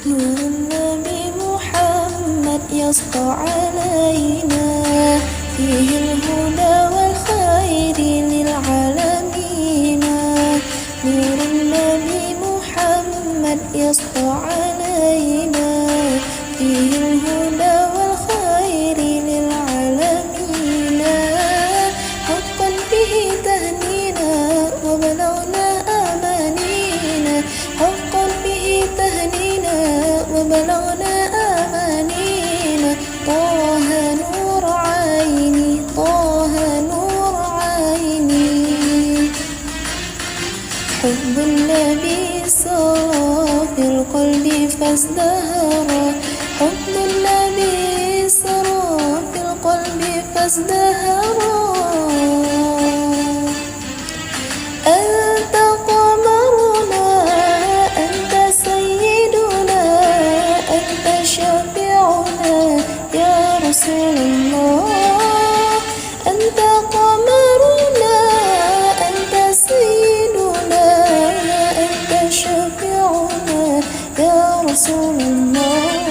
نور النبي محمد يسطع علينا، فيه الهدى والخير للعالمين. نور النبي محمد يسطع علينا، فيه الهدى والخير للعالمين. حقا به تهنينا وبلغنا آمانينا، حقا به تهنينا وبلغنا آمانينا. طه نور عيني، طه نور عيني. حب النبي سرى في القلب فازدهر، حب النبي سرى في القلب فازدهر. أنت قمرنا، أنت سيدنا، أنت شفيعنا يا رسول الله. أنت قمرنا، أنت سيدنا، أنت شفيعنا يا رسول الله.